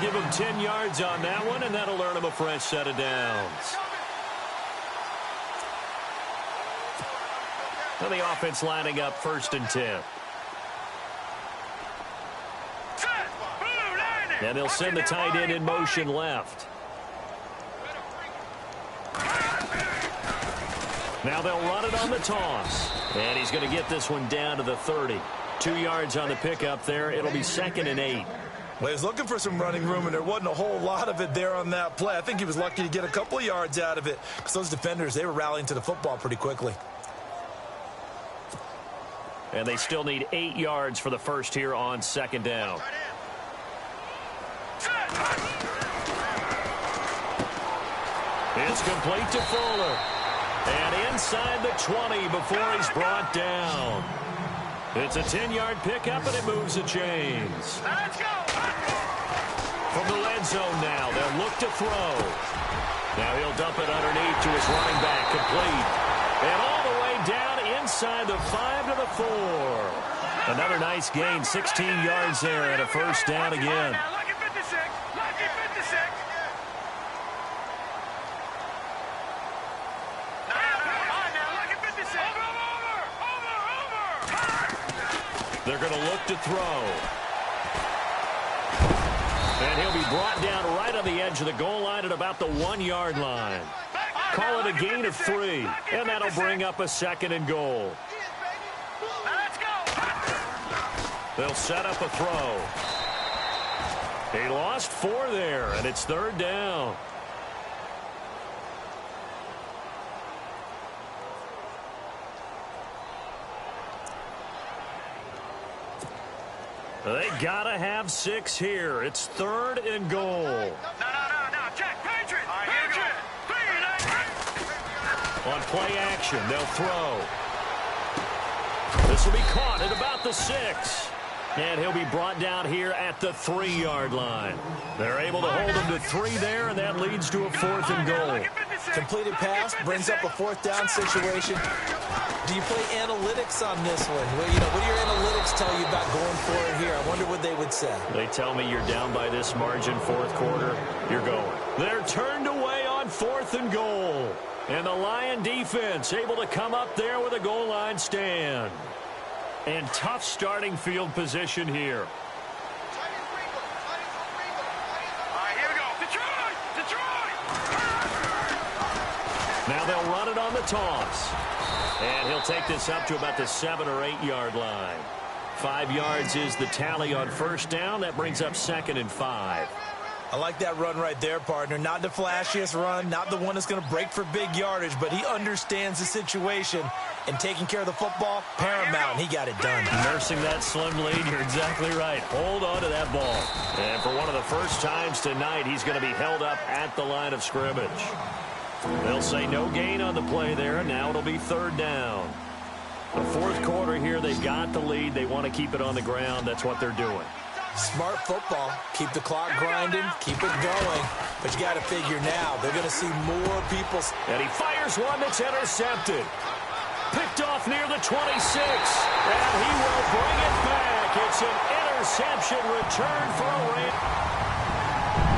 Give him 10 yards on that one, and that'll earn him a fresh set of downs. And the offense lining up 1st and 10. And they'll send the tight end in motion left. Now they'll run it on the toss. And he's going to get this one down to the 30. 2 yards on the pickup there. It'll be 2nd and 8. Well, he was looking for some running room, and there wasn't a whole lot of it there on that play. I think he was lucky to get a couple of yards out of it because those defenders, they were rallying to the football pretty quickly. And they still need 8 yards for the first here on 2nd down. It's complete to Fuller. And inside the 20 before he's brought down. It's a 10-yard pickup, and it moves the chains. Let's go. From the red zone now, they'll look to throw. Now he'll dump it underneath to his running back, complete. And all the way down inside the 5 to the 4. Another nice gain, 16 yards there, and a first down again. Now look at 56. They're going to look to throw. And he'll be brought down right on the edge of the goal line at about the 1-yard line. Call it a gain of 3, and that'll bring up a 2nd and goal. Let's go. They'll set up a throw. He lost 4 there, and it's 3rd down. They gotta have 6 here. It's 3rd and goal. No. Check. Patriot. Patriot. On play action, they'll throw. This will be caught at about the 6. And he'll be brought down here at the 3-yard line. They're able to hold him to 3 there, and that leads to a 4th and goal. Completed pass brings up a 4th down situation. Do you play analytics on this one? Well, what do your analytics tell you about going for it here? I wonder what they would say. They tell me you're down by this margin, 4th quarter, you're going. They're turned away on 4th and goal. And the Lion defense able to come up there with a goal line stand. And tough starting field position here. All right, here we go. Detroit! Now they'll run it on the toss. And he'll take this up to about the 7 or 8 yard line. 5 yards is the tally on 1st down. That brings up 2nd and 5. I like that run right there, partner. Not the flashiest run, not the one that's going to break for big yardage, but he understands the situation, and taking care of the football, paramount, and he got it done. Nursing that slim lead, you're exactly right. Hold on to that ball. And for one of the first times tonight, he's going to be held up at the line of scrimmage. They'll say no gain on the play there, and now it'll be 3rd down. The 4th quarter here, they've got the lead. They want to keep it on the ground. That's what they're doing. Smart football. Keep the clock grinding. Keep it going. But you got to figure now, they're going to see more people. And he fires one that's intercepted. Picked off near the 26. And he will bring it back. It's an interception return for a Ram.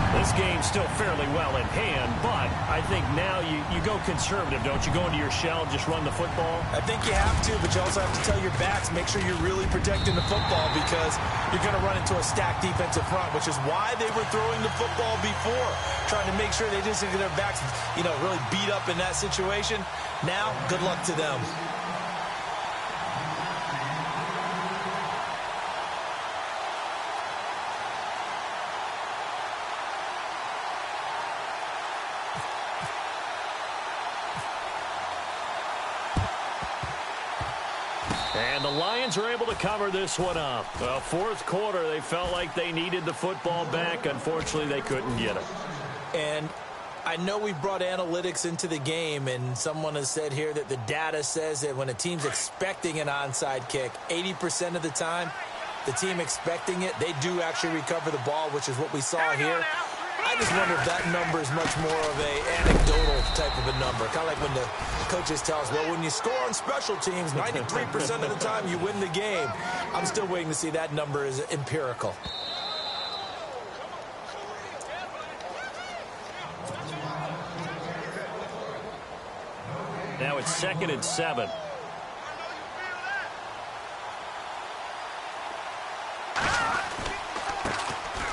This game's still fairly well in hand, but I think now you go conservative, don't you? Go into your shell, just run the football? I think you have to, but you also have to tell your backs, make sure you're really protecting the football because you're going to run into a stacked defensive front, which is why they were throwing the football before, trying to make sure they didn't get their backs, really beat up in that situation. Now, good luck to them. And the Lions are able to cover this one up. Well, 4th quarter, they felt like they needed the football back. Unfortunately, they couldn't get it. And I know we brought analytics into the game, and someone has said here that the data says that when a team's expecting an onside kick, 80% of the time, the team expecting it, they do actually recover the ball, which is what we saw here. I just wonder if that number is much more of a anecdotal type of a number. Kind of like when the coaches tell us, well, when you score on special teams, 93% of the time you win the game. I'm still waiting to see that number is empirical. Now it's 2nd and 7.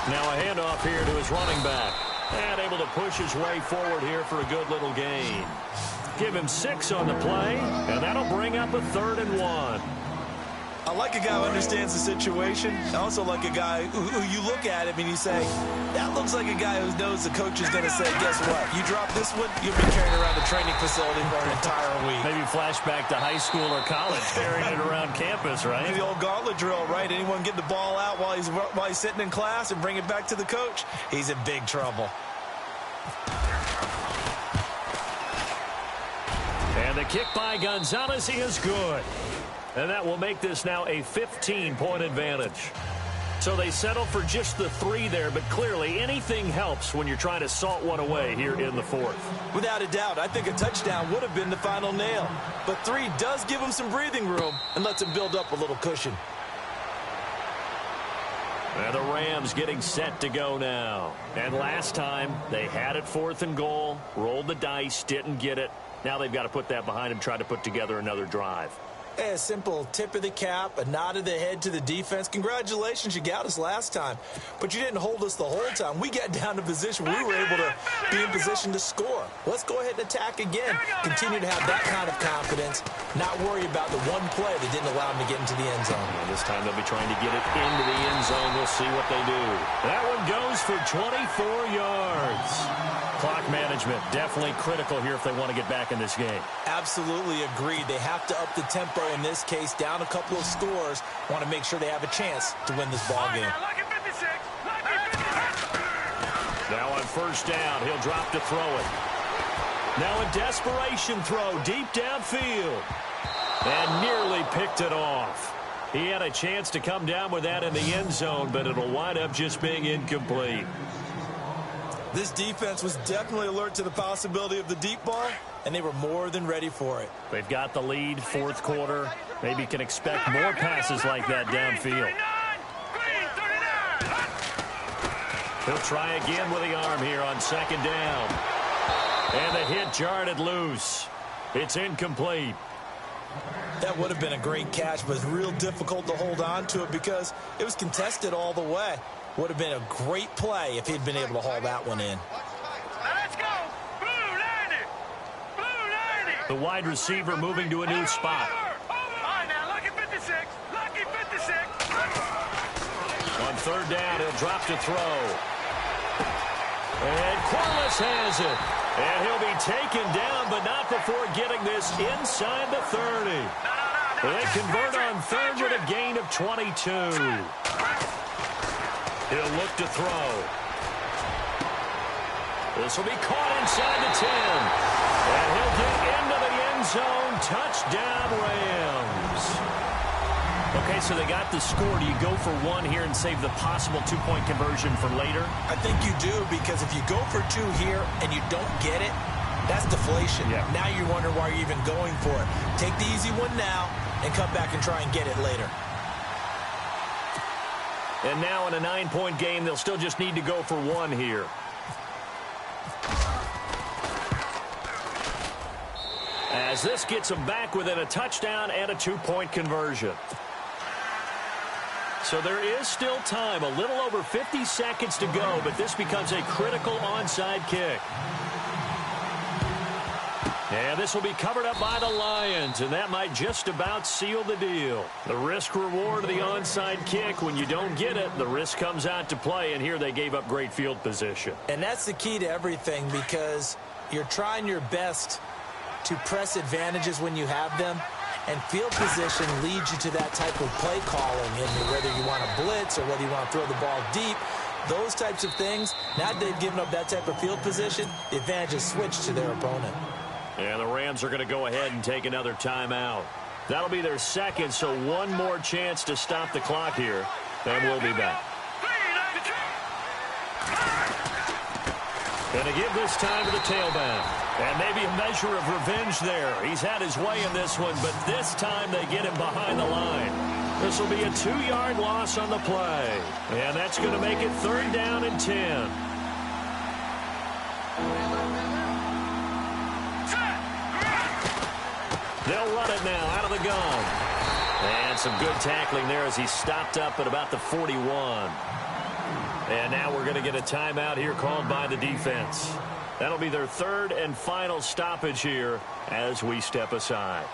Now a handoff here to his running back. And able to push his way forward here for a good little gain. Give him 6 on the play, and that'll bring up a 3rd and 1. I like a guy who understands the situation. I also like a guy who you look at him and you say, that looks like a guy who knows the coach is going to say, guess what? You drop this one, you'll be carrying around the training facility for an entire week. Maybe flashback to high school or college, carrying it around campus, right? The old gauntlet drill, right? Anyone get the ball out while he's sitting in class and bring it back to the coach? He's in big trouble. And the kick by Gonzalez is good. And that will make this now a 15-point advantage. So they settle for just the 3 there, but clearly anything helps when you're trying to salt one away here in the 4th. Without a doubt, I think a touchdown would have been the final nail. But 3 does give him some breathing room and lets him build up a little cushion. And the Rams getting set to go now. And last time, they had it 4th and goal, rolled the dice, didn't get it. Now they've got to put that behind them, try to put together another drive. Hey, a simple tip of the cap, a nod of the head to the defense. Congratulations, you got us last time. But you didn't hold us the whole time. We got down to position. We were able to be in position to score. Let's go ahead and attack again. Continue to have that kind of confidence. Not worry about the one play that didn't allow them to get into the end zone. And this time they'll be trying to get it into the end zone. We'll see what they do. That one goes for 24 yards. Clock management, definitely critical here if they want to get back in this game. Absolutely agreed. They have to up the tempo in this case, down a couple of scores. Want to make sure they have a chance to win this ball game. Now on first down, he'll drop to throw it. Now a desperation throw deep downfield. And nearly picked it off. He had a chance to come down with that in the end zone, but it'll wind up just being incomplete. This defense was definitely alert to the possibility of the deep ball, and they were more than ready for it. They've got the lead, fourth quarter. Maybe can expect more passes like that downfield. He'll try again with the arm here on second down. And the hit jarred it loose. It's incomplete. That would have been a great catch, but it's real difficult to hold on to it because it was contested all the way. Would have been a great play if he'd been able to haul that one in. Let's go! Blue 90! Blue 90! The wide receiver moving to a new spot. All right, now, lucky 56. Lucky 56. On third down, he'll drop to throw. And Corliss has it. And he'll be taken down, but not before getting this inside the 30. They convert on third with a gain of 22. He'll look to throw. This will be caught inside the 10. And he'll get into the end zone. Touchdown, Rams. Okay, so they got the score. Do you go for one here and save the possible two-point conversion for later? I think you do, because if you go for two here and you don't get it, that's deflation. Yeah. Now you wonder why you're even going for it. Take the easy one now and come back and try and get it later. And now in a 9-point game, they'll still just need to go for one here. As this gets them back within a touchdown and a two-point conversion. So there is still time, a little over 50 seconds to go, but this becomes a critical onside kick. And this will be covered up by the Lions, and that might just about seal the deal. The risk-reward of the onside kick, when you don't get it, the risk comes out to play, and here they gave up great field position. And that's the key to everything, because you're trying your best to press advantages when you have them, and field position leads you to that type of play calling, and whether you want to blitz or whether you want to throw the ball deep, those types of things. Now that they've given up that type of field position, the advantage is switched to their opponent. And the Rams are going to go ahead and take another timeout. That'll be their second, so one more chance to stop the clock here, and we'll be back. Going to give this time to the tailback. And maybe a measure of revenge there. He's had his way in this one, but this time they get him behind the line. This will be a 2-yard loss on the play. And that's going to make it third down and 10. They'll run it now out of the gun. And some good tackling there as he stopped up at about the 41. And now we're going to get a timeout here called by the defense. That'll be their third and final stoppage here as we step aside.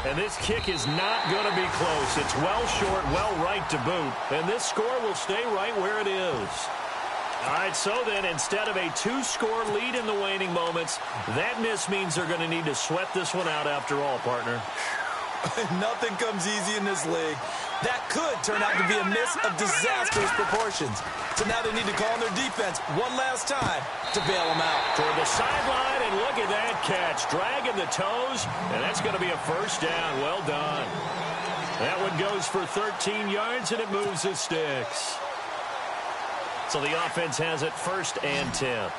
And this kick is not going to be close. It's well short, well right to boot. And this score will stay right where it is. All right, so then instead of a 2-score lead in the waning moments, that miss means they're going to need to sweat this one out after all, partner. Nothing comes easy in this league. That could turn out to be a miss of disastrous proportions. So now they need to call on their defense one last time to bail them out. Toward the sideline, and look at that catch. Dragging the toes, and that's going to be a first down. Well done. That one goes for 13 yards, and it moves the sticks. So the offense has it first and 10.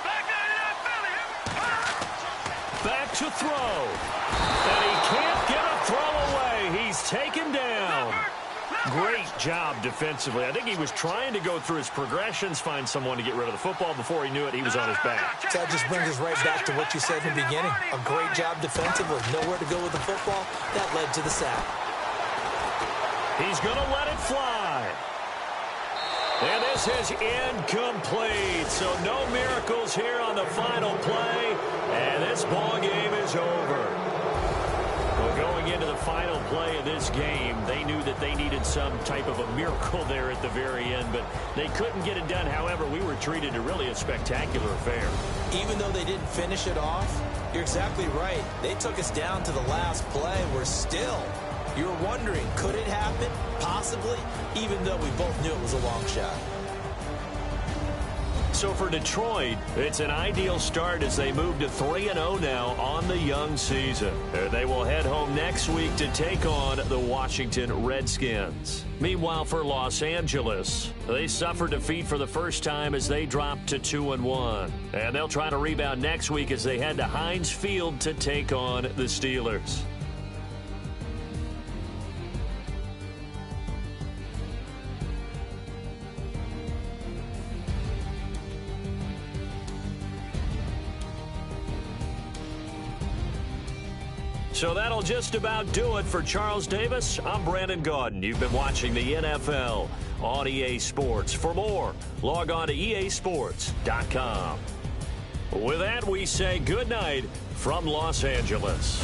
Back to throw. And he can't get a throw away. He's taken down. Great job defensively. I think he was trying to go through his progressions, find someone to get rid of the football. Before he knew it, he was on his back. That just brings us right back to what you said in the beginning. A great job defensively. Nowhere to go with the football. That led to the sack. He's going to let it fly. And this is incomplete. So no miracles here on the final play. And this ball game is over. Well, going into the final play of this game, they knew that they needed some type of a miracle there at the very end, but they couldn't get it done. However, we were treated to really a spectacular affair. Even though they didn't finish it off, you're exactly right. They took us down to the last play. We're still, you're wondering, could it happen? Possibly, even though we both knew it was a long shot. So for Detroit, it's an ideal start as they move to 3-0 now on the young season. They will head home next week to take on the Washington Redskins. Meanwhile, for Los Angeles, they suffered defeat for the first time as they dropped to 2-1. And they'll try to rebound next week as they head to Heinz Field to take on the Steelers. So that'll just about do it for Charles Davis. I'm Brandon Gaudin. You've been watching the NFL on EA Sports. For more, log on to easports.com. With that, we say good night from Los Angeles.